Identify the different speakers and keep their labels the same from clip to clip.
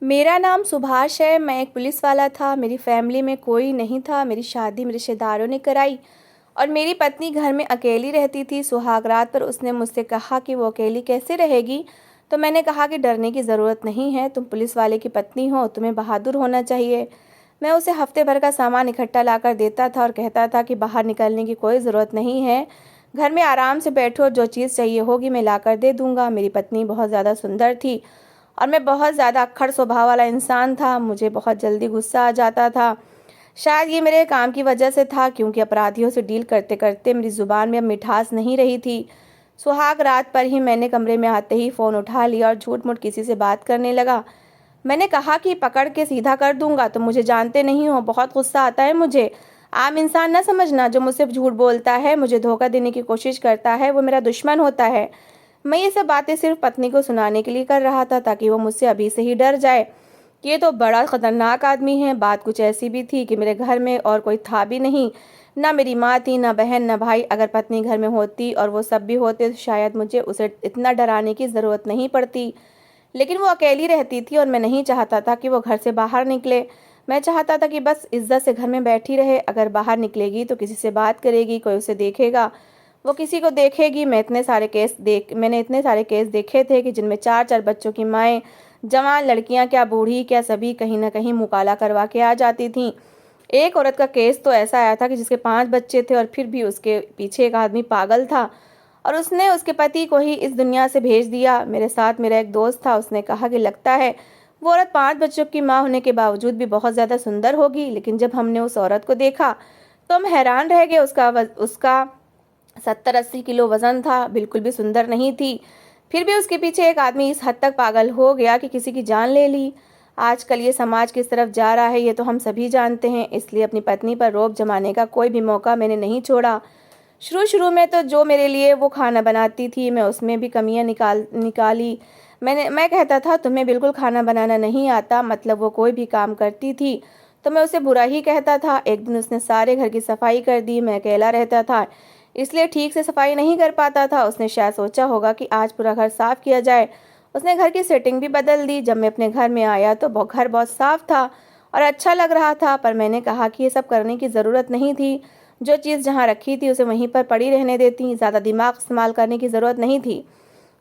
Speaker 1: मेरा नाम सुभाष है। मैं एक पुलिस वाला था। मेरी फैमिली में कोई नहीं था। मेरी शादी मेरे रिश्तेदारों ने कराई और मेरी पत्नी घर में अकेली रहती थी। सुहाग रात पर उसने मुझसे कहा कि वो अकेली कैसे रहेगी। तो मैंने कहा कि डरने की ज़रूरत नहीं है, तुम पुलिस वाले की पत्नी हो, तुम्हें बहादुर होना चाहिए। मैं उसे हफ्ते भर का सामान इकट्ठा ला कर देता था और कहता था कि बाहर निकलने की कोई ज़रूरत नहीं है, घर में आराम से बैठो, जो चीज़ चाहिए होगी मैं ला कर दे दूँगा। मेरी पत्नी बहुत ज़्यादा सुंदर थी और मैं बहुत ज़्यादा अक्खड़ स्वभाव वाला इंसान था। मुझे बहुत जल्दी गुस्सा आ जाता था। शायद ये मेरे काम की वजह से था, क्योंकि अपराधियों से डील करते करते मेरी ज़ुबान में अब मिठास नहीं रही थी। सुहाग रात पर ही मैंने कमरे में आते ही फ़ोन उठा लिया और झूठ मूठ किसी से बात करने लगा। मैंने कहा कि पकड़ के सीधा कर दूंगा, तुम मुझे जानते नहीं हो, बहुत गुस्सा आता है मुझे। आम इंसान न समझना, जो मुझसे झूठ बोलता है, मुझे धोखा देने की कोशिश करता है, वो मेरा दुश्मन होता है। मैं ये सब बातें सिर्फ पत्नी को सुनाने के लिए कर रहा था, ताकि वो मुझसे अभी से ही डर जाए। ये तो बड़ा खतरनाक आदमी है। बात कुछ ऐसी भी थी कि मेरे घर में और कोई था भी नहीं, ना मेरी माँ थी, ना बहन, ना भाई। अगर पत्नी घर में होती और वो सब भी होते तो शायद मुझे उसे इतना डराने की ज़रूरत नहीं पड़ती। लेकिन वो अकेली रहती थी और मैं नहीं चाहता था कि वो घर से बाहर निकले। मैं चाहता था कि बस इज्जत से घर में बैठी रहे। अगर बाहर निकलेगी तो किसी से बात करेगी, कोई उसे देखेगा, वो किसी को देखेगी। मैंने इतने सारे केस देखे थे कि जिनमें 4-4 बच्चों की माएँ, जवान लड़कियां क्या बूढ़ी क्या सभी कहीं ना कहीं मुकाला करवा के आ जाती थीं। एक औरत का केस तो ऐसा आया था कि जिसके 5 बच्चे थे और फिर भी उसके पीछे एक आदमी पागल था और उसने उसके पति को ही इस दुनिया से भेज दिया। मेरे साथ मेरा एक दोस्त था, उसने कहा कि लगता है वो औरत 5 बच्चों की माँ होने के बावजूद भी बहुत ज़्यादा सुंदर होगी। लेकिन जब हमने उस औरत को देखा तो हम हैरान रह गए। उसका 70-80 किलो वज़न था, बिल्कुल भी सुंदर नहीं थी। फिर भी उसके पीछे एक आदमी इस हद तक पागल हो गया कि किसी की जान ले ली। आजकल ये समाज किस तरफ जा रहा है ये तो हम सभी जानते हैं। इसलिए अपनी पत्नी पर रौब जमाने का कोई भी मौका मैंने नहीं छोड़ा। शुरू शुरू में तो जो मेरे लिए वो खाना बनाती थी, मैं उसमें भी कमियां निकाली। मैं कहता था तुम्हें बिल्कुल खाना बनाना नहीं आता, मतलब वो कोई भी काम करती थी तो मैं उसे बुरा ही कहता था। एक दिन उसने सारे घर की सफाई कर दी। मैं अकेला रहता था, इसलिए ठीक से सफाई नहीं कर पाता था। उसने शायद सोचा होगा कि आज पूरा घर साफ किया जाए। उसने घर की सेटिंग भी बदल दी। जब मैं अपने घर में आया तो घर बहुत साफ था और अच्छा लग रहा था, पर मैंने कहा कि ये सब करने की ज़रूरत नहीं थी। जो चीज़ जहाँ रखी थी उसे वहीं पर पड़ी रहने देती, ज़्यादा दिमाग इस्तेमाल करने की ज़रूरत नहीं थी।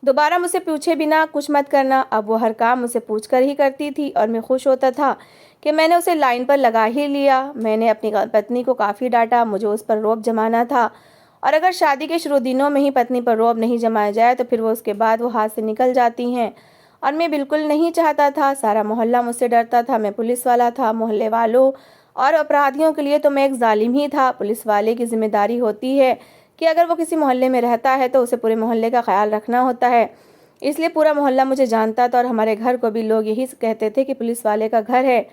Speaker 1: दोबारा मुझसे पूछे बिना कुछ मत करना। अब वो हर काम मुझसे पूछ कर ही करती थी और मैं खुश होता था कि मैंने उसे लाइन पर लगा ही लिया। मैंने अपनी पत्नी को काफ़ी डांटा, मुझे उस पर रौब जमाना था और अगर शादी के शुरू दिनों में ही पत्नी पर रौब नहीं जमाया जाए तो फिर वो उसके बाद वो हाथ से निकल जाती हैं और मैं बिल्कुल नहीं चाहता था। सारा मोहल्ला मुझसे डरता था। मैं पुलिस वाला था, मोहल्ले वालों और अपराधियों के लिए तो मैं एक जालिम ही था। पुलिस वाले की जिम्मेदारी होती है कि अगर वो किसी मोहल्ले में रहता है तो उसे पूरे मोहल्ले का ख्याल रखना होता है। इसलिए पूरा मोहल्ला मुझे जानता था और हमारे घर को भी लोग यही कहते थे कि पुलिस वाले का घर है।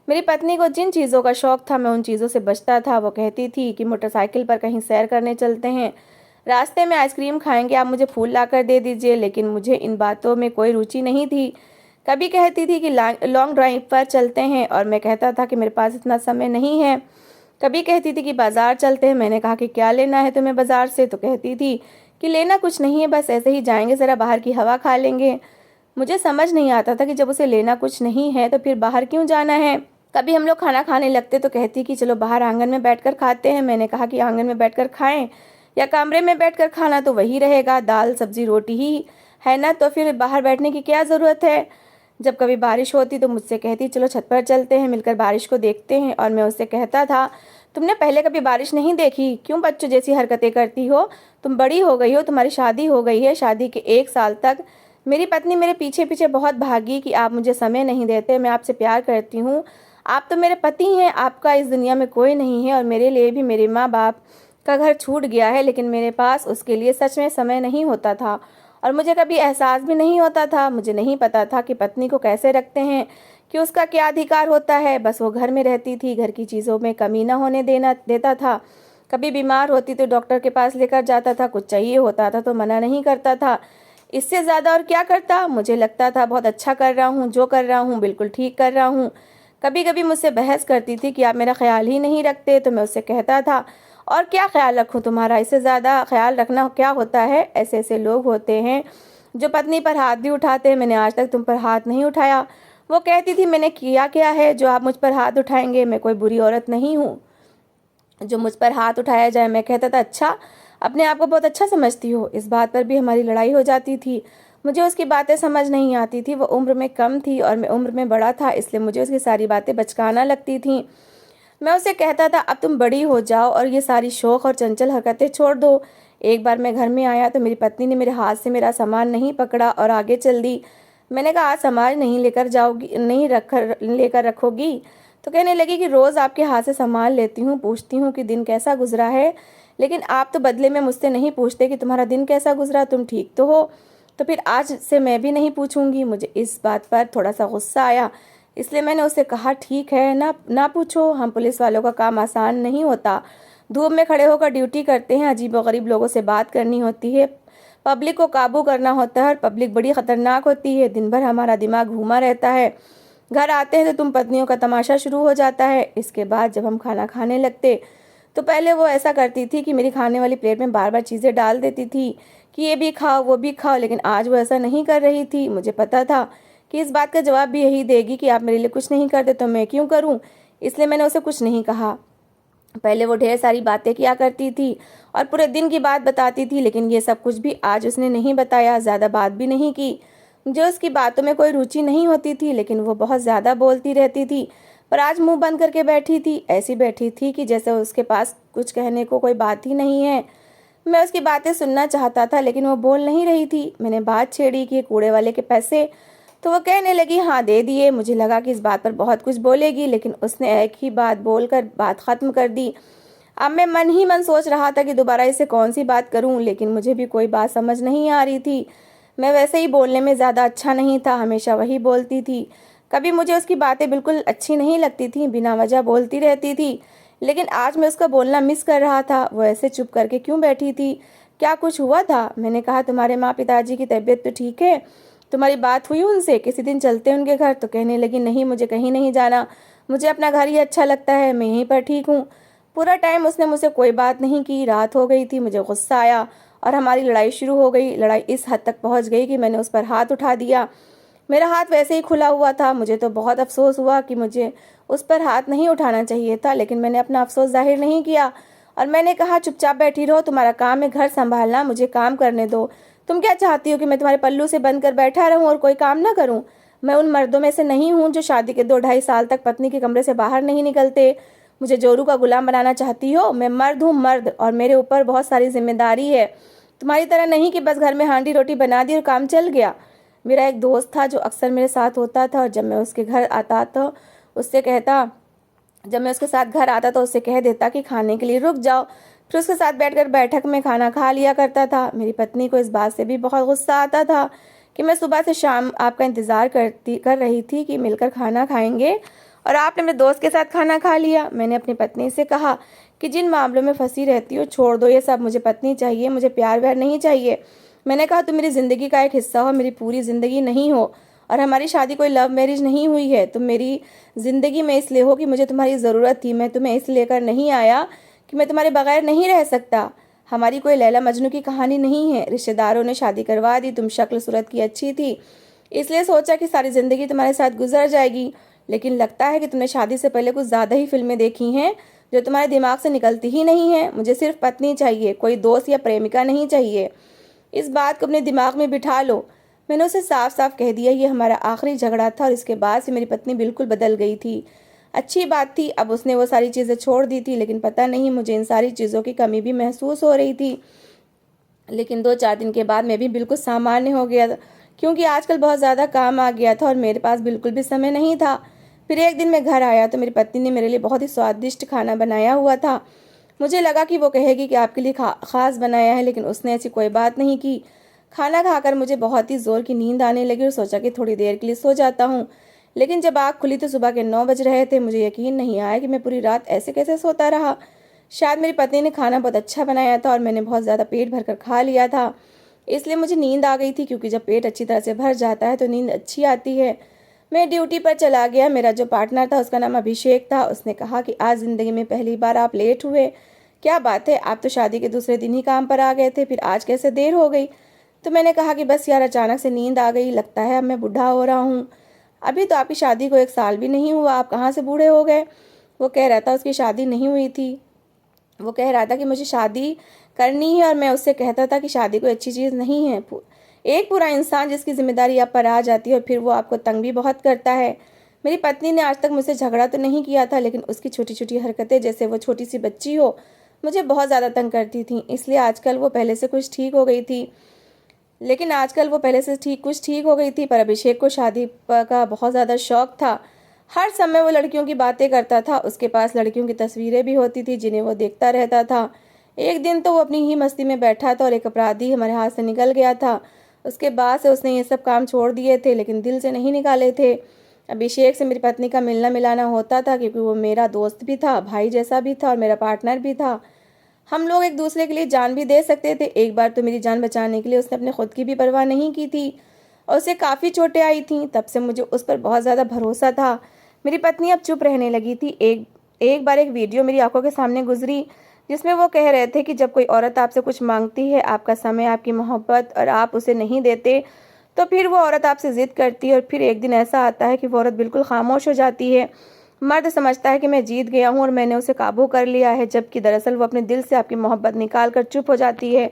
Speaker 1: मेरी पत्नी को जिन चीज़ों का शौक था मैं उन चीज़ों से बचता था। वो कहती थी कि मोटरसाइकिल पर कहीं सैर करने चलते हैं, रास्ते में आइसक्रीम खाएंगे, आप मुझे फूल ला कर दे दीजिए। लेकिन मुझे इन बातों में कोई रुचि नहीं थी। कभी कहती थी कि लॉन्ग ड्राइव पर चलते हैं और मैं कहता था कि मेरे पास इतना समय नहीं है। कभी कहती थी कि बाज़ार चलते हैं। मैंने कहा कि क्या लेना है तुम्हें बाज़ार से, तो कहती थी कि लेना कुछ नहीं है, बस ऐसे ही जाएंगे, ज़रा बाहर की हवा खा लेंगे। मुझे समझ नहीं आता था कि जब उसे लेना कुछ नहीं है तो फिर बाहर क्यों जाना है। कभी हम लोग खाना खाने लगते तो कहती कि चलो बाहर आंगन में बैठकर खाते हैं। मैंने कहा कि आंगन में बैठकर खाएं या कमरे में बैठकर खाना तो वही रहेगा, दाल सब्जी रोटी ही है ना, तो फिर बाहर बैठने की क्या ज़रूरत है। जब कभी बारिश होती तो मुझसे कहती चलो छत पर चलते हैं, मिलकर बारिश को देखते हैं। और मैं उससे कहता था तुमने पहले कभी बारिश नहीं देखी, क्यों बच्चों जैसी हरकतें करती हो, तुम बड़ी हो गई हो, तुम्हारी शादी हो गई है। शादी के 1 साल तक मेरी पत्नी मेरे पीछे पीछे बहुत भागी कि आप मुझे समय नहीं देते, मैं आपसे प्यार करती हूँ, आप तो मेरे पति हैं, आपका इस दुनिया में कोई नहीं है और मेरे लिए भी मेरे माँ बाप का घर छूट गया है, लेकिन मेरे पास उसके लिए सच में समय नहीं होता था और मुझे कभी एहसास भी नहीं होता था। मुझे नहीं पता था कि पत्नी को कैसे रखते हैं, कि उसका क्या अधिकार होता है। बस वो घर में रहती थी, घर की चीज़ों में कमी ना होने देता था। कभी बीमार होती तो डॉक्टर के पास लेकर जाता था, कुछ चाहिए होता था तो मना नहीं करता था। इससे ज़्यादा और क्या करता। मुझे लगता था बहुत अच्छा कर रहा हूँ, जो कर रहा हूँ बिल्कुल ठीक कर रहा हूँ। कभी कभी मुझसे बहस करती थी कि आप मेरा ख्याल ही नहीं रखते, तो मैं उससे कहता था और क्या ख्याल रखूँ तुम्हारा, इससे ज़्यादा ख्याल रखना क्या होता है। ऐसे ऐसे लोग होते हैं जो पत्नी पर हाथ भी उठाते हैं। मैंने आज तक तुम पर हाथ नहीं उठाया, वो कहती थी मैंने किया क्या है जो आप मुझ पर हाथ उठाएंगे, मैं कोई बुरी औरत नहीं हूँ जो मुझ पर हाथ उठाया जाए। मैं कहता था अच्छा, अपने आप को बहुत अच्छा समझती हो। इस बात पर भी हमारी लड़ाई हो जाती थी। मुझे उसकी बातें समझ नहीं आती थी। वो उम्र में कम थी और मैं उम्र में बड़ा था, इसलिए मुझे उसकी सारी बातें बचकाना लगती थी। मैं उसे कहता था अब तुम बड़ी हो जाओ और ये सारी शौक और चंचल हरकतें छोड़ दो। एक बार मैं घर में आया तो मेरी पत्नी ने मेरे हाथ से मेरा सामान नहीं पकड़ा और आगे चल दी। मैंने कहा आज सामान नहीं लेकर जाओगी, नहीं रख लेकर रखोगी? तो कहने लगी कि रोज़ आपके हाथ से सामान लेती हूँ, पूछती हूँ कि दिन कैसा गुजरा है, लेकिन आप तो बदले में मुझसे नहीं पूछते कि तुम्हारा दिन कैसा गुजरा, तुम ठीक तो हो। तो फिर आज से मैं भी नहीं पूछूंगी। मुझे इस बात पर थोड़ा सा गुस्सा आया, इसलिए मैंने उसे कहा ठीक है ना ना पूछो, हम पुलिस वालों का काम आसान नहीं होता। धूप में खड़े होकर ड्यूटी करते हैं, अजीब व गरीब लोगों से बात करनी होती है, पब्लिक को काबू करना होता है और पब्लिक बड़ी खतरनाक होती है। दिन भर हमारा दिमाग घूमा रहता है। घर आते हैं तो तुम पत्नियों का तमाशा शुरू हो जाता है। इसके बाद जब हम खाना खाने लगते तो पहले वो ऐसा करती थी कि मेरी खाने वाली प्लेट में बार बार चीज़ें डाल देती थी कि ये भी खाओ वो भी खाओ, लेकिन आज वो ऐसा नहीं कर रही थी। मुझे पता था कि इस बात का जवाब भी यही देगी कि आप मेरे लिए कुछ नहीं करते तो मैं क्यों करूं, इसलिए मैंने उसे कुछ नहीं कहा। पहले वो ढेर सारी बातें किया करती थी और पूरे दिन की बात बताती थी, लेकिन ये सब कुछ भी आज उसने नहीं बताया, ज़्यादा बात भी नहीं की। जो उसकी बातों में कोई रुचि नहीं होती थी, लेकिन वो बहुत ज़्यादा बोलती रहती थी। पर आज मुंह बंद करके बैठी थी, ऐसी बैठी थी कि जैसे उसके पास कुछ कहने को कोई बात ही नहीं है। मैं उसकी बातें सुनना चाहता था, लेकिन वो बोल नहीं रही थी। मैंने बात छेड़ी कि कूड़े वाले के पैसे, तो वो कहने लगी हाँ दे दिए। मुझे लगा कि इस बात पर बहुत कुछ बोलेगी, लेकिन उसने एक ही बात बोलकर बात ख़त्म कर दी। अब मैं मन ही मन सोच रहा था कि दोबारा इसे कौन सी बात करूं, लेकिन मुझे भी कोई बात समझ नहीं आ रही थी। मैं वैसे ही बोलने में ज़्यादा अच्छा नहीं था, हमेशा वही बोलती थी। कभी मुझे उसकी बातें बिल्कुल अच्छी नहीं लगती थी, बिना वजह बोलती रहती थी। लेकिन आज मैं उसका बोलना मिस कर रहा था। वो ऐसे चुप करके क्यों बैठी थी? क्या कुछ हुआ था? मैंने कहा तुम्हारे माँ पिताजी की तबीयत तो ठीक है? तुम्हारी बात हुई उनसे? किसी दिन चलते उनके घर? तो कहने लगी नहीं, मुझे कहीं नहीं जाना, मुझे अपना घर ही अच्छा लगता है, मैं यहीं पर ठीक हूँ। पूरा टाइम उसने मुझसे कोई बात नहीं की। रात हो गई थी, मुझे गुस्सा आया और हमारी लड़ाई शुरू हो गई। लड़ाई इस हद तक पहुँच गई कि मैंने उस पर हाथ उठा दिया। मेरा हाथ वैसे ही खुला हुआ था। मुझे तो बहुत अफसोस हुआ कि मुझे उस पर हाथ नहीं उठाना चाहिए था, लेकिन मैंने अपना अफसोस जाहिर नहीं किया और मैंने कहा चुपचाप बैठी रहो, तुम्हारा काम है घर संभालना, मुझे काम करने दो। तुम क्या चाहती हो कि मैं तुम्हारे पल्लू से बंद कर बैठा रहूं और कोई काम ना करूं? मैं उन मर्दों में से नहीं हूं जो शादी के 2-2.5 साल तक पत्नी के कमरे से बाहर नहीं निकलते। मुझे जोरू का गुलाम बनाना चाहती हो? मैं मर्द हूँ, मर्द, और मेरे ऊपर बहुत सारी जिम्मेदारी है। तुम्हारी तरह नहीं कि बस घर में हांडी रोटी बना दी और काम चल गया। मेरा एक दोस्त था जो अक्सर मेरे साथ होता था और जब मैं उसके घर आता तो उससे कहता जब मैं उसके साथ घर आता तो उससे कह देता कि खाने के लिए रुक जाओ। फिर उसके साथ बैठकर बैठक में खाना खा लिया करता था। मेरी पत्नी को इस बात से भी बहुत गुस्सा आता था कि मैं सुबह से शाम आपका इंतज़ार कर रही थी कि मिलकर खाना खाएंगे और आपने मेरे दोस्त के साथ खाना खा लिया। मैंने अपनी पत्नी से कहा कि जिन मामलों में फंसी रहती हो छोड़ दो ये सब, मुझे पत्नी चाहिए, मुझे प्यार व्यार नहीं चाहिए। मैंने कहा तुम मेरी ज़िंदगी का एक हिस्सा हो, मेरी पूरी ज़िंदगी नहीं हो, और हमारी शादी कोई लव मैरिज नहीं हुई है। तुम मेरी ज़िंदगी में इसलिए हो कि मुझे तुम्हारी ज़रूरत थी। मैं तुम्हें इसलिए लेकर नहीं आया कि मैं तुम्हारे बगैर नहीं रह सकता। हमारी कोई लैला मजनू की कहानी नहीं है। रिश्तेदारों ने शादी करवा दी, तुम शक्ल सूरत की अच्छी थी, इसलिए सोचा कि सारी ज़िंदगी तुम्हारे साथ गुजर जाएगी। लेकिन लगता है कि तुमने शादी से पहले कुछ ज़्यादा ही फिल्में देखी हैं जो तुम्हारे दिमाग से निकलती ही नहीं है। मुझे सिर्फ पत्नी चाहिए, कोई दोस्त या प्रेमिका नहीं चाहिए। इस बात को अपने दिमाग में बिठा लो। मैंने उसे साफ साफ कह दिया। ये हमारा आखिरी झगड़ा था और इसके बाद से मेरी पत्नी बिल्कुल बदल गई थी। अच्छी बात थी, अब उसने वो सारी चीज़ें छोड़ दी थी, लेकिन पता नहीं मुझे इन सारी चीज़ों की कमी भी महसूस हो रही थी। लेकिन 2-4 दिन के बाद मैं भी बिल्कुल सामान्य हो गया, क्योंकि आजकल बहुत ज़्यादा काम आ गया था और मेरे पास बिल्कुल भी समय नहीं था। फिर एक दिन मैं घर आया तो मेरी पत्नी ने मेरे लिए बहुत ही स्वादिष्ट खाना बनाया हुआ था। मुझे लगा कि वो कहेगी कि आपके लिए ख़ास बनाया है, लेकिन उसने ऐसी कोई बात नहीं की। खाना खाकर मुझे बहुत ही ज़ोर की नींद आने लगी और सोचा कि थोड़ी देर के लिए सो जाता हूँ। लेकिन जब आँख खुली तो सुबह के 9 बज रहे थे। मुझे यकीन नहीं आया कि मैं पूरी रात ऐसे कैसे सोता रहा। शायद मेरी पत्नी ने खाना बहुत अच्छा बनाया था और मैंने बहुत ज़्यादा पेट भरकर खा लिया था, इसलिए मुझे नींद आ गई थी, क्योंकि जब पेट अच्छी तरह से भर जाता है तो नींद अच्छी आती है। मैं ड्यूटी पर चला गया। मेरा जो पार्टनर था उसका नाम अभिषेक था। उसने कहा कि आज ज़िंदगी में पहली बार आप लेट हुए। क्या बात है, आप तो शादी के दूसरे दिन ही काम पर आ गए थे, फिर आज कैसे देर हो गई? तो मैंने कहा कि बस यार अचानक से नींद आ गई, लगता है अब मैं बूढ़ा हो रहा हूँ। अभी तो आपकी शादी को 1 साल भी नहीं हुआ, आप कहाँ से बूढ़े हो गए। वो कह रहा था उसकी शादी नहीं हुई थी। वो कह रहा था कि मुझे शादी करनी है और मैं उससे कहता था कि शादी कोई अच्छी चीज़ नहीं है। एक पूरा इंसान जिसकी ज़िम्मेदारी आप पर आ जाती है और फिर वो आपको तंग भी बहुत करता है। मेरी पत्नी ने आज तक मुझसे झगड़ा तो नहीं किया था, लेकिन उसकी छोटी-छोटी हरकतें, जैसे वो छोटी-सी बच्ची हो, मुझे बहुत ज़्यादा तंग करती थीं। इसलिए आजकल वो पहले से कुछ ठीक हो गई थी। लेकिन आजकल वो पहले से कुछ ठीक हो गई थी, पर अभिषेक को शादी का बहुत ज़्यादा शौक था। हर समय वो लड़कियों की बातें करता था, उसके पास लड़कियों की तस्वीरें भी होती थी जिन्हें वो देखता रहता था। एक दिन तो वो अपनी ही मस्ती में बैठा था और एक अपराधी हमारे हाथ से निकल गया था। उसके बाद से उसने ये सब काम छोड़ दिए थे, लेकिन दिल से नहीं निकाले थे। अभिषेक से मेरी पत्नी का मिलना मिलाना होता था, क्योंकि वो मेरा दोस्त भी था, भाई जैसा भी था और मेरा पार्टनर भी था। हम लोग एक दूसरे के लिए जान भी दे सकते थे। एक बार तो मेरी जान बचाने के लिए उसने अपने खुद की भी परवाह नहीं की थी और उसे काफ़ी चोटें आई थीं। तब से मुझे उस पर बहुत ज़्यादा भरोसा था। मेरी पत्नी अब चुप रहने लगी थी। एक बार एक वीडियो मेरी आंखों के सामने गुजरी, जिसमें वो कह रहे थे कि जब कोई औरत आपसे कुछ मांगती है, आपका समय, आपकी मोहब्बत, और आप उसे नहीं देते, तो फिर वो औरत आपसे ज़िद करती है और फिर एक दिन ऐसा आता है कि वो औरत बिल्कुल खामोश हो जाती है। मर्द समझता है कि मैं जीत गया हूँ और मैंने उसे काबू कर लिया है, जबकि दरअसल वो अपने दिल से आपकी मोहब्बत निकाल कर चुप हो जाती है।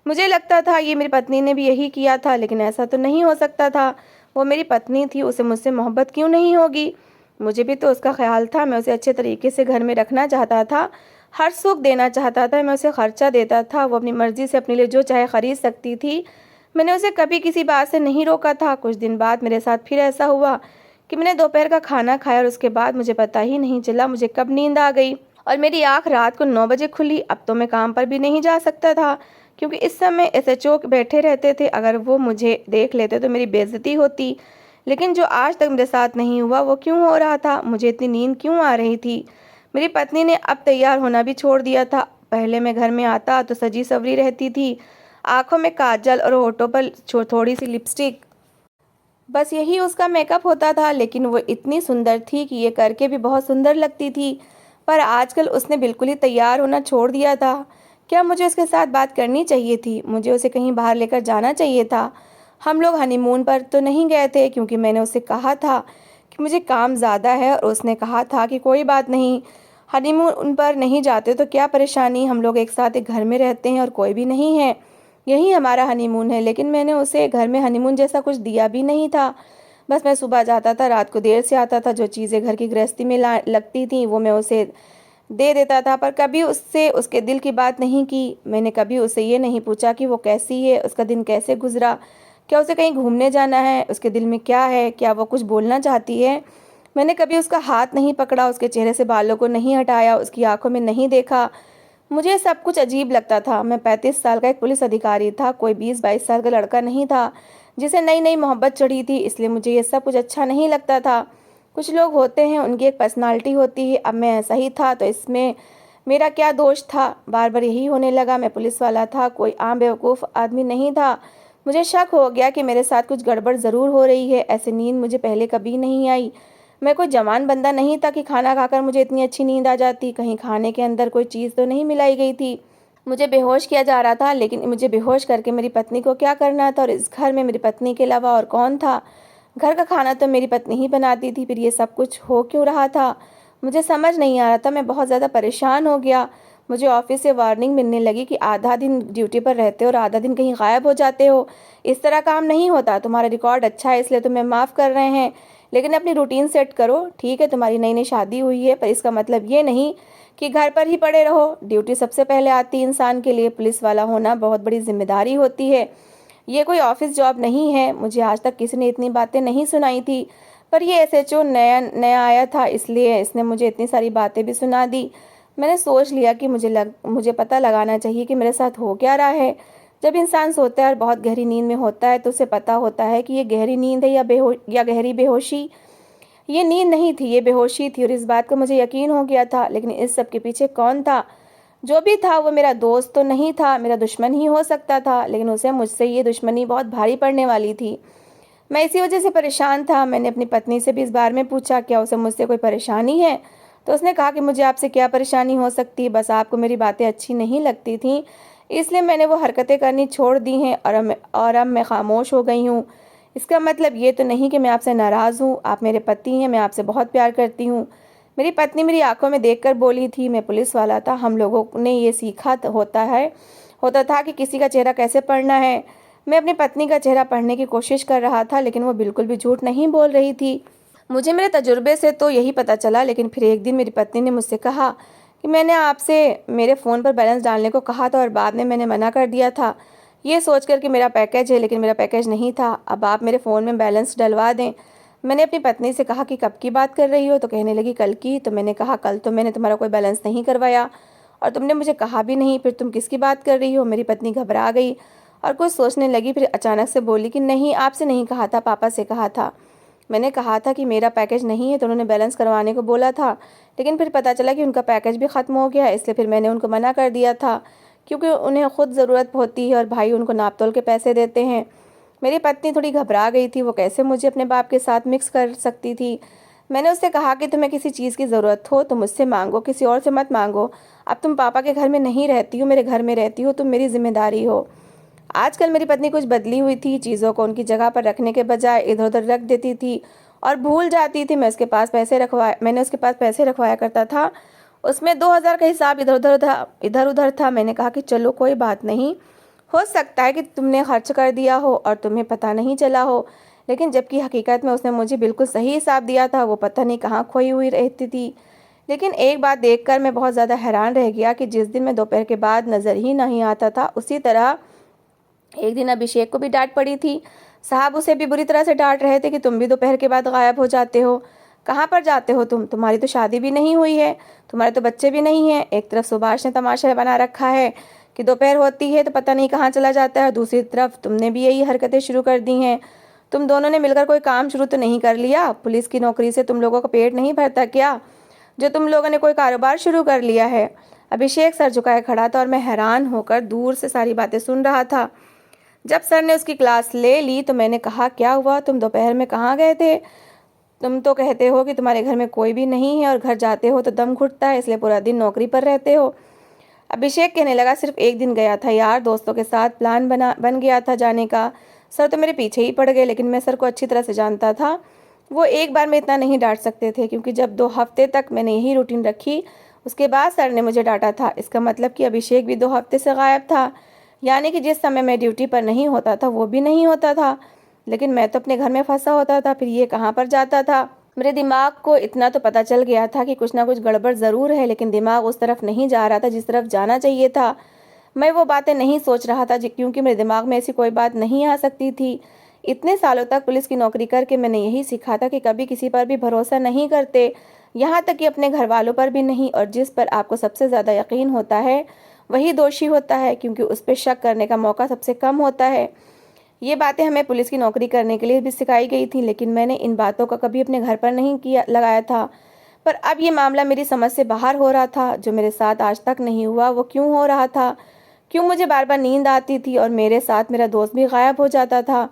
Speaker 1: मुझे लगता था ये मेरी पत्नी ने भी यही किया था, लेकिन ऐसा तो नहीं हो सकता था। वो मेरी पत्नी थी, उसे मुझसे मोहब्बत क्यों नहीं होगी। मुझे भी तो उसका ख्याल था। मैं उसे अच्छे तरीके से घर में रखना चाहता था, हर सुख देना चाहता था, मैं उसे खर्चा देता था, वो अपनी मर्जी से अपने लिए जो चाहे खरीद सकती थी। मैंने उसे कभी किसी बात से नहीं रोका था। कुछ दिन बाद मेरे साथ फिर ऐसा हुआ कि मैंने दोपहर का खाना खाया और उसके बाद मुझे पता ही नहीं चला मुझे कब नींद आ गई और मेरी आँख रात को 9 बजे खुली। अब तो मैं काम पर भी नहीं जा सकता था, क्योंकि इस समय एसएचओ बैठे रहते थे। अगर वो मुझे देख लेते तो मेरी बेइज्जती होती। लेकिन जो आज तक मेरे साथ नहीं हुआ, वो क्यों हो रहा था? मुझे इतनी नींद क्यों आ रही थी? मेरी पत्नी ने अब तैयार होना भी छोड़ दिया था। पहले मैं घर में आता तो सजी सवरी रहती थी, आंखों में काजल और होठों पर थोड़ी सी लिपस्टिक, बस यही उसका मेकअप होता था। लेकिन वो इतनी सुंदर थी कि ये करके भी बहुत सुंदर लगती थी। पर आजकल उसने बिल्कुल ही तैयार होना छोड़ दिया था। क्या मुझे उसके साथ बात करनी चाहिए थी? मुझे उसे कहीं बाहर लेकर जाना चाहिए था। हम लोग हनीमून पर तो नहीं गए थे, क्योंकि मैंने उससे कहा था कि मुझे काम ज़्यादा है और उसने कहा था कि कोई बात नहीं, हनीमून पर नहीं जाते तो क्या परेशानी, हम लोग एक साथ एक घर में रहते हैं और कोई भी नहीं है, यही हमारा हनीमून है। लेकिन मैंने उसे घर में हनीमून जैसा कुछ दिया भी नहीं था। बस मैं सुबह जाता था, रात को देर से आता था, जो चीज़ें घर की गृहस्थी में लगती थी वो मैं उसे दे देता था, पर कभी उससे उसके दिल की बात नहीं की। मैंने कभी उससे ये नहीं पूछा कि वो कैसी है, उसका दिन कैसे गुजरा, क्या उसे कहीं घूमने जाना है, उसके दिल में क्या है, क्या वो कुछ बोलना चाहती है। मैंने कभी उसका हाथ नहीं पकड़ा, उसके चेहरे से बालों को नहीं हटाया, उसकी आंखों में नहीं देखा। मुझे सब कुछ अजीब लगता था। मैं 35 साल का एक पुलिस अधिकारी था, कोई 20-22 साल का लड़का नहीं था जिसे नई नई मोहब्बत चढ़ी थी। इसलिए मुझे ये सब कुछ अच्छा नहीं लगता था। कुछ लोग होते हैं, उनकी एक पर्सनालिटी होती है। अब मैं ऐसा ही था, तो इसमें मेरा क्या दोष था? बार बार यही होने लगा। मैं पुलिस वाला था, कोई आम बेवकूफ़ आदमी नहीं था। मुझे शक हो गया कि मेरे साथ कुछ गड़बड़ ज़रूर हो रही है। ऐसी नींद मुझे पहले कभी नहीं आई। मैं कोई जवान बंदा नहीं था कि खाना खाकर मुझे इतनी अच्छी नींद आ जाती। कहीं खाने के अंदर कोई चीज़ तो नहीं मिलाई गई थी। मुझे बेहोश किया जा रहा था, लेकिन मुझे बेहोश करके मेरी पत्नी को क्या करना था? और इस घर में मेरी पत्नी के अलावा और कौन था? घर का खाना तो मेरी पत्नी ही बनाती थी, फिर ये सब कुछ हो क्यों रहा था? मुझे समझ नहीं आ रहा था। मैं बहुत ज़्यादा परेशान हो गया। मुझे ऑफिस से वार्निंग मिलने लगी कि आधा दिन ड्यूटी पर रहते हो और आधा दिन कहीं गायब हो जाते हो। इस तरह काम नहीं होता। तुम्हारा रिकॉर्ड अच्छा है इसलिए तुम्हें माफ़ कर रहे हैं, लेकिन अपनी रूटीन सेट करो। ठीक है, तुम्हारी नई नई शादी हुई है, पर इसका मतलब ये नहीं कि घर पर ही पड़े रहो। ड्यूटी सबसे पहले आती है इंसान के लिए। पुलिस वाला होना बहुत बड़ी जिम्मेदारी होती है। ये कोई ऑफिस जॉब नहीं है। मुझे आज तक किसी ने इतनी बातें नहीं सुनाई थी, पर ये एसएचओ नया नया आया था, इसलिए इसने मुझे इतनी सारी बातें भी सुना दी। मैंने सोच लिया कि मुझे पता लगाना चाहिए कि मेरे साथ हो क्या रहा है। जब इंसान सोता है और बहुत गहरी नींद में होता है, तो उसे पता होता है कि ये गहरी नींद है या गहरी बेहोशी। ये नींद नहीं थी, ये बेहोशी थी, और इस बात का मुझे यकीन हो गया था। लेकिन इस सब के पीछे कौन था? जो भी था वो मेरा दोस्त तो नहीं था, मेरा दुश्मन ही हो सकता था, लेकिन उसे मुझसे ये दुश्मनी बहुत भारी पड़ने वाली थी। मैं इसी वजह से परेशान था। मैंने अपनी पत्नी से भी इस बारे में पूछा, क्या उसे मुझसे कोई परेशानी है? तो उसने कहा कि मुझे आपसे क्या परेशानी हो सकती है, बस आपको मेरी बातें अच्छी नहीं लगती थी, इसलिए मैंने वो हरकतें करनी छोड़ दी हैं और अब मैं खामोश हो गई हूँ। इसका मतलब ये तो नहीं कि मैं आपसे नाराज़ हूँ, आप मेरे पति हैं, मैं आपसे बहुत प्यार करती हूँ। मेरी पत्नी मेरी आंखों में देखकर बोली थी, मैं पुलिस वाला था, हम लोगों ने ये सीखा होता था कि किसी का चेहरा कैसे पढ़ना है। मैं अपनी पत्नी का चेहरा पढ़ने की कोशिश कर रहा था, लेकिन वो बिल्कुल भी झूठ नहीं बोल रही थी। मुझे मेरे तजुर्बे से तो यही पता चला, लेकिन फिर एक दिन मेरी पत्नी ने मुझसे कहा कि मैंने आपसे मेरे फ़ोन पर बैलेंस डालने को कहा था और बाद में मैंने मना कर दिया था, ये सोचकर कि मेरा पैकेज है, लेकिन मेरा पैकेज नहीं था। अब आप मेरे फ़ोन में बैलेंस डलवा दें। मैंने अपनी पत्नी से कहा कि कब की बात कर रही हो, तो कहने लगी कल की। तो मैंने कहा कल तो मैंने तुम्हारा कोई बैलेंस नहीं करवाया और तुमने मुझे कहा भी नहीं, फिर तुम किसकी बात कर रही हो। मेरी पत्नी घबरा गई और कुछ सोचने लगी, फिर अचानक से बोली कि नहीं, आपसे नहीं कहा था, पापा से कहा था। मैंने कहा था कि मेरा पैकेज नहीं है, तो उन्होंने बैलेंस करवाने को बोला था, लेकिन फिर पता चला कि उनका पैकेज भी ख़त्म हो गया है, इसलिए फिर मैंने उनको मना कर दिया था, क्योंकि उन्हें ख़ुद ज़रूरत होती है और भाई उनको नाप तोल के पैसे देते हैं। मेरी पत्नी थोड़ी घबरा गई थी, वो कैसे मुझे अपने बाप के साथ मिक्स कर सकती थी। मैंने उससे कहा कि तुम्हें किसी चीज़ की ज़रूरत हो तो मुझसे मांगो, किसी और से मत मांगो। अब तुम पापा के घर में नहीं रहती हो, मेरे घर में रहती हो, तुम मेरी जिम्मेदारी हो। आजकल मेरी पत्नी कुछ बदली हुई थी, चीज़ों को उनकी जगह पर रखने के बजाय इधर उधर रख देती थी और भूल जाती थी। मैंने उसके पास पैसे रखवाया करता था, उसमें 2000 का हिसाब इधर उधर था। मैंने कहा कि चलो कोई बात नहीं, हो सकता है कि तुमने खर्च कर दिया हो और तुम्हें पता नहीं चला हो, लेकिन जबकि हकीकत में उसने मुझे बिल्कुल सही हिसाब दिया था, वो पता नहीं कहाँ खोई हुई रहती थी। लेकिन एक बात देखकर मैं बहुत ज़्यादा हैरान रह गया कि जिस दिन मैं दोपहर के बाद नज़र ही नहीं आता था, उसी तरह एक दिन अभिषेक को भी डांट पड़ी थी। साहब उसे भी बुरी तरह से डांट रहे थे कि तुम भी दोपहर के बाद गायब हो जाते हो, कहाँ पर जाते हो तुम, तुम्हारी तो शादी भी नहीं हुई है, तुम्हारे तो बच्चे भी नहीं हैं। एक तरफ सुभाष ने तमाशा बना रखा है कि दोपहर होती है तो पता नहीं कहाँ चला जाता है, दूसरी तरफ तुमने भी यही हरकतें शुरू कर दी हैं। तुम दोनों ने मिलकर कोई काम शुरू तो नहीं कर लिया? पुलिस की नौकरी से तुम लोगों का पेट नहीं भरता क्या, जो तुम लोगों ने कोई कारोबार शुरू कर लिया है? अभिषेक सर झुकाए खड़ा था और मैं हैरान होकर दूर से सारी बातें सुन रहा था। जब सर ने उसकी क्लास ले ली तो मैंने कहा, क्या हुआ, तुम दोपहर में कहाँ गए थे? तुम तो कहते हो कि तुम्हारे घर में कोई भी नहीं है और घर जाते हो तो दम घुटता है, इसलिए पूरा दिन नौकरी पर रहते हो। अभिषेक कहने लगा, सिर्फ एक दिन गया था यार, दोस्तों के साथ प्लान बन गया था जाने का। सर तो मेरे पीछे ही पड़ गए, लेकिन मैं सर को अच्छी तरह से जानता था, वो एक बार में इतना नहीं डांट सकते थे, क्योंकि जब 2 हफ्ते तक मैंने यही रूटीन रखी, उसके बाद सर ने मुझे डांटा था। इसका मतलब कि अभिषेक भी 2 हफ्ते से गायब था, यानी कि जिस समय मैं ड्यूटी पर नहीं होता था वो भी नहीं होता था। लेकिन मैं तो अपने घर में फंसा होता था, फिर ये कहाँ पर जाता था? मेरे दिमाग को इतना तो पता चल गया था कि कुछ ना कुछ गड़बड़ ज़रूर है, लेकिन दिमाग उस तरफ नहीं जा रहा था जिस तरफ जाना चाहिए था। मैं वो बातें नहीं सोच रहा था क्योंकि मेरे दिमाग में ऐसी कोई बात नहीं आ सकती थी। इतने सालों तक पुलिस की नौकरी करके मैंने यही सीखा था कि कभी किसी पर भी भरोसा नहीं करते, यहाँ तक कि अपने घर वालों पर भी नहीं। और जिस पर आपको सबसे ज़्यादा यकीन होता है वही दोषी होता है, क्योंकि उस पर शक करने का मौका सबसे कम होता है। ये बातें हमें पुलिस की नौकरी करने के लिए भी सिखाई गई थी, लेकिन मैंने इन बातों का कभी अपने घर पर नहीं लगाया था। पर अब ये मामला मेरी समझ से बाहर हो रहा था। जो मेरे साथ आज तक नहीं हुआ वो क्यों हो रहा था? क्यों मुझे बार बार नींद आती थी और मेरे साथ मेरा दोस्त भी गायब हो जाता था?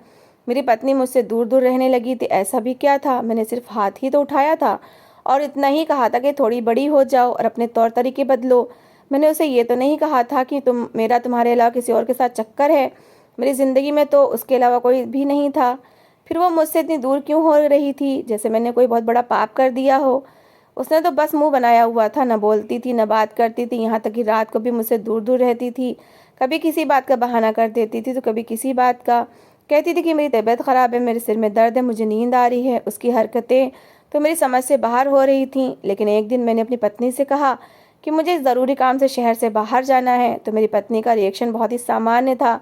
Speaker 1: मेरी पत्नी मुझसे दूर दूर रहने लगी थी, ऐसा भी क्या था? मैंने सिर्फ हाथ ही तो उठाया था और इतना ही कहा था कि थोड़ी बड़ी हो जाओ और अपने तौर तरीके बदलो। मैंने उसे ये तो नहीं कहा था कि तुम्हारे अलावा किसी और के साथ चक्कर है। मेरी ज़िंदगी में तो उसके अलावा कोई भी नहीं था। फिर वो मुझसे इतनी दूर क्यों हो रही थी, जैसे मैंने कोई बहुत बड़ा पाप कर दिया हो? उसने तो बस मुंह बनाया हुआ था, न बोलती थी न बात करती थी, यहाँ तक कि रात को भी मुझसे दूर दूर रहती थी। कभी किसी बात का बहाना कर देती थी तो कभी किसी बात का। कहती थी कि मेरी तबीयत ख़राब है, मेरे सिर में दर्द है, मुझे नींद आ रही है। उसकी हरकतें तो मेरी समझ से बाहर हो रही थीं। लेकिन एक दिन मैंने अपनी पत्नी से कहा कि मुझे ज़रूरी काम से शहर से बाहर जाना है, तो मेरी पत्नी का रिएक्शन बहुत ही सामान्य था।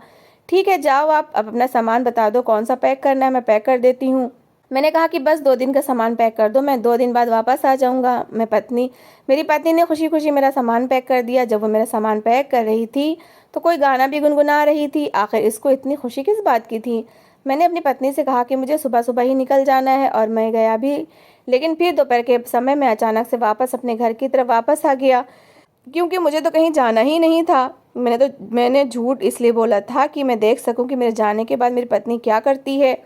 Speaker 1: ठीक है जाओ, आप अब अपना सामान बता दो, कौन सा पैक करना है, मैं पैक कर देती हूँ। मैंने कहा कि बस 2 दिन का सामान पैक कर दो, मैं 2 दिन बाद वापस आ जाऊँगा। मेरी पत्नी ने खुशी खुशी मेरा सामान पैक कर दिया। जब वो मेरा सामान पैक कर रही थी तो कोई गाना भी गुनगुना रही थी। आखिर इसको इतनी खुशी किस बात की थी? मैंने अपनी पत्नी से कहा कि मुझे सुबह सुबह ही निकल जाना है और मैं गया भी। लेकिन फिर दोपहर के समय मैं अचानक से वापस अपने घर की तरफ वापस आ गया, क्योंकि मुझे तो कहीं जाना ही नहीं था। मैंने झूठ इसलिए बोला था कि मैं देख सकूं कि मेरे जाने के बाद मेरी पत्नी क्या करती है।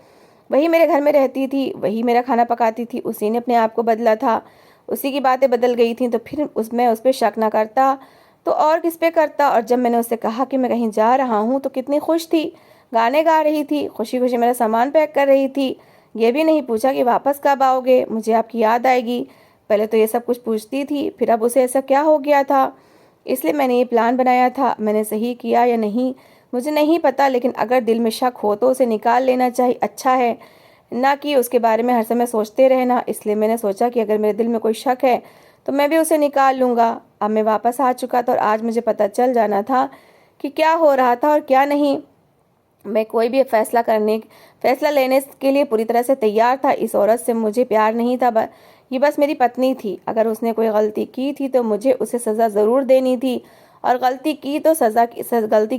Speaker 1: वही मेरे घर में रहती थी, वही मेरा खाना पकाती थी, उसी ने अपने आप को बदला था, उसी की बातें बदल गई थी। तो फिर मैं उस पर शक ना करता तो और किस पे करता? और जब मैंने उससे कहा कि मैं कहीं जा रहा हूँ तो कितनी खुश थी। गाने गा रही थी, खुशी खुशी मेरा सामान पैक कर रही थी। ये भी नहीं पूछा कि वापस कब आओगे, मुझे आपकी याद आएगी। पहले तो ये सब कुछ पूछती थी, फिर अब उसे ऐसा क्या हो गया था। इसलिए मैंने ये प्लान बनाया था। मैंने सही किया या नहीं मुझे नहीं पता, लेकिन अगर दिल में शक हो तो उसे निकाल लेना चाहिए, अच्छा है, ना कि उसके बारे में हर समय सोचते रहना। इसलिए मैंने सोचा कि अगर मेरे दिल में कोई शक है तो मैं भी उसे निकाल लूँगा। अब मैं वापस आ चुका था और आज मुझे पता चल जाना था कि क्या हो रहा था और क्या नहीं। मैं कोई भी फैसला लेने के लिए पूरी तरह से तैयार था। इस औरत से मुझे प्यार नहीं था, ये बस मेरी पत्नी थी। अगर उसने कोई गलती की थी तो मुझे उसे सज़ा ज़रूर देनी थी, और गलती की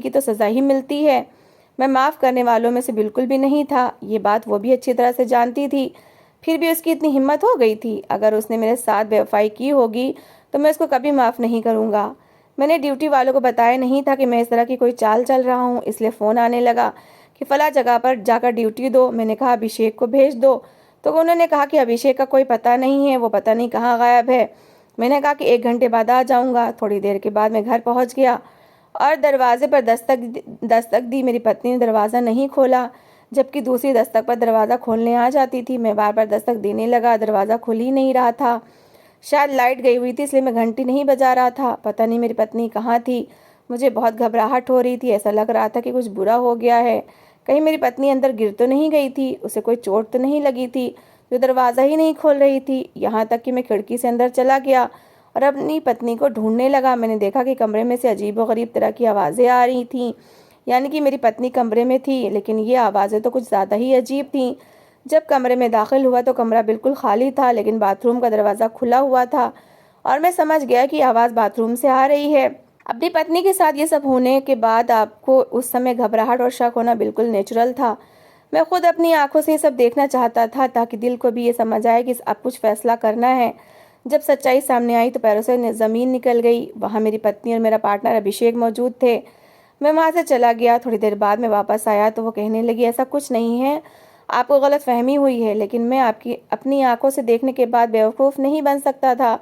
Speaker 1: तो सज़ा ही मिलती है। मैं माफ़ करने वालों में से बिल्कुल भी नहीं था, ये बात वो भी अच्छी तरह से जानती थी। फिर भी उसकी इतनी हिम्मत हो गई थी। अगर उसने मेरे साथ बेवफाई की होगी तो मैं उसको कभी माफ़ नहीं करूँगा। मैंने ड्यूटी वालों को बताया नहीं था कि मैं इस तरह की कोई चाल चल रहा हूँ, इसलिए फ़ोन आने लगा कि फ़ला जगह पर जाकर ड्यूटी दो। मैंने कहा अभिषेक को भेज दो, तो उन्होंने कहा कि अभिषेक का कोई पता नहीं है, वो पता नहीं कहाँ गायब है। मैंने कहा कि 1 घंटे बाद आ जाऊँगा। थोड़ी देर के बाद मैं घर पहुँच गया और दरवाजे पर दस्तक दी। मेरी पत्नी ने दरवाज़ा नहीं खोला, जबकि दूसरी दस्तक पर दरवाज़ा खोलने आ जाती थी। मैं बार बार दस्तक देने लगा, दरवाज़ा खुल ही नहीं रहा था। शायद लाइट गई हुई थी, इसलिए मैं घंटी नहीं बजा रहा था। पता नहीं मेरी पत्नी कहाँ थी। मुझे बहुत घबराहट हो रही थी, ऐसा लग रहा था कि कुछ बुरा हो गया है। कहीं मेरी पत्नी अंदर गिर तो नहीं गई थी, उसे कोई चोट तो नहीं लगी थी जो दरवाज़ा ही नहीं खोल रही थी। यहाँ तक कि मैं खिड़की से अंदर चला गया और अपनी पत्नी को ढूंढने लगा। मैंने देखा कि कमरे में से अजीब व गरीब तरह की आवाज़ें आ रही थीं, यानी कि मेरी पत्नी कमरे में थी, लेकिन ये आवाज़ें तो कुछ ज़्यादा ही अजीब थीं। जब कमरे में दाखिल हुआ तो कमरा बिल्कुल खाली था, लेकिन बाथरूम का दरवाज़ा खुला हुआ था और मैं समझ गया कि आवाज़ बाथरूम से आ रही है। अपनी पत्नी के साथ ये सब होने के बाद आपको उस समय घबराहट और शक होना बिल्कुल नेचुरल था। मैं खुद अपनी आंखों से ये सब देखना चाहता था ताकि दिल को भी ये समझ आए कि अब कुछ फैसला करना है। जब सच्चाई सामने आई तो पैरों से ज़मीन निकल गई। वहाँ मेरी पत्नी और मेरा पार्टनर अभिषेक मौजूद थे। मैं वहाँ से चला गया। थोड़ी देर बाद मैं वापस आया तो वो कहने लगी, ऐसा कुछ नहीं है, आपको गलत फहमी हुई है, लेकिन मैं आपकी अपनी आंखों से देखने के बाद बेवकूफ़ नहीं बन सकता था।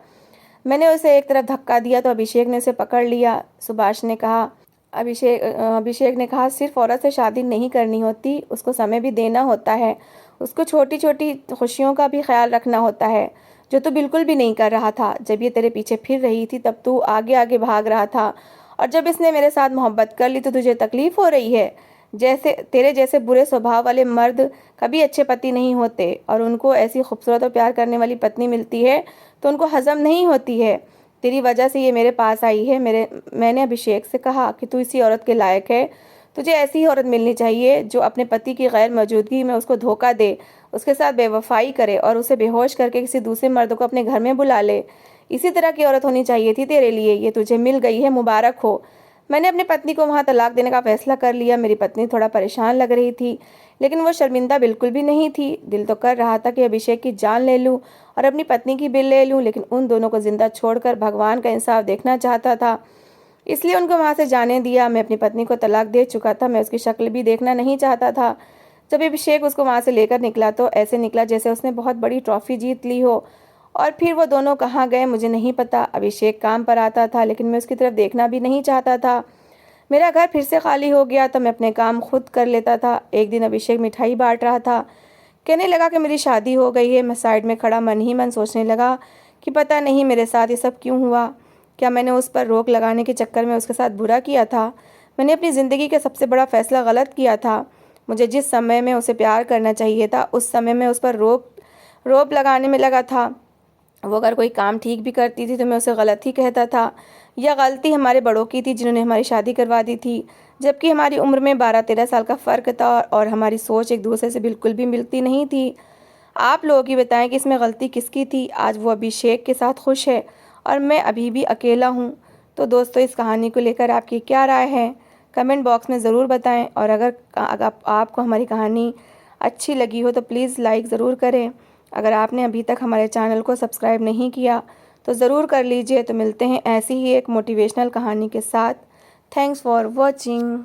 Speaker 1: मैंने उसे एक तरफ धक्का दिया तो अभिषेक ने उसे पकड़ लिया। सुभाष ने कहा अभिषेक ने कहा, सिर्फ औरत से शादी नहीं करनी होती, उसको समय भी देना होता है, उसको छोटी छोटी खुशियों का भी ख्याल रखना होता है, जो तू बिल्कुल भी नहीं कर रहा था। जब ये तेरे पीछे फिर रही थी तब तू आगे आगे भाग रहा था, और जब इसने मेरे साथ मोहब्बत कर ली तो तुझे तकलीफ़ हो रही है। जैसे तेरे जैसे बुरे स्वभाव वाले मर्द कभी अच्छे पति नहीं होते, और उनको ऐसी खूबसूरत और प्यार करने वाली पत्नी मिलती है तो उनको हजम नहीं होती है। तेरी वजह से ये मेरे पास आई है। मैंने अभिषेक से कहा कि तू इसी औरत के लायक है, तुझे ऐसी ही औरत मिलनी चाहिए जो अपने पति की गैर मौजूदगी में उसको धोखा दे, उसके साथ बेवफाई करे और उसे बेहोश करके किसी दूसरे मर्द को अपने घर में बुला ले। इसी तरह की औरत होनी चाहिए थी तेरे लिए, ये तुझे मिल गई है, मुबारक हो। मैंने अपनी पत्नी को वहाँ तलाक देने का फैसला कर लिया। मेरी पत्नी थोड़ा परेशान लग रही थी, लेकिन वो शर्मिंदा बिल्कुल भी नहीं थी। दिल तो कर रहा था कि अभिषेक की जान ले लूँ और अपनी पत्नी की भी ले लूँ, लेकिन उन दोनों को जिंदा छोड़कर भगवान का इंसाफ देखना चाहता था, इसलिए उनको वहाँ से जाने दिया। मैं अपनी पत्नी को तलाक दे चुका था, मैं उसकी शक्ल भी देखना नहीं चाहता था। जब अभिषेक उसको वहाँ से लेकर निकला तो ऐसे निकला जैसे उसने बहुत बड़ी ट्रॉफी जीत ली हो। और फिर वो दोनों कहाँ गए मुझे नहीं पता। अभिषेक काम पर आता था, लेकिन मैं उसकी तरफ देखना भी नहीं चाहता था। मेरा घर फिर से खाली हो गया तो मैं अपने काम खुद कर लेता था। एक दिन अभिषेक मिठाई बांट रहा था, कहने लगा कि मेरी शादी हो गई है। मैं साइड में खड़ा मन ही मन सोचने लगा कि पता नहीं मेरे साथ ये सब क्यों हुआ। क्या मैंने उस पर रोक लगाने के चक्कर में उसके साथ बुरा किया था? मैंने अपनी ज़िंदगी का सबसे बड़ा फैसला गलत किया था। मुझे जिस समय में उसे प्यार करना चाहिए था उस समय में उस पर रोक लगाने में लगा था। वो अगर कोई काम ठीक भी करती थी तो मैं उसे गलत ही कहता था। यह गलती हमारे बड़ों की थी जिन्होंने हमारी शादी करवा दी थी, जबकि हमारी उम्र में 12-13 साल का फ़र्क था और हमारी सोच एक दूसरे से बिल्कुल भी मिलती नहीं थी। आप लोग ही बताएं कि इसमें गलती किसकी थी। आज वो अभिषेक के साथ खुश है और मैं अभी भी अकेला हूँ। तो दोस्तों, इस कहानी को लेकर आपकी क्या राय है, कमेंट बॉक्स में ज़रूर बताएं। और अगर आपको हमारी कहानी अच्छी लगी हो तो प्लीज़ लाइक ज़रूर करें। अगर आपने अभी तक हमारे चैनल को सब्सक्राइब नहीं किया तो ज़रूर कर लीजिए। तो मिलते हैं ऐसी ही एक मोटिवेशनल कहानी के साथ। Thanks for watching.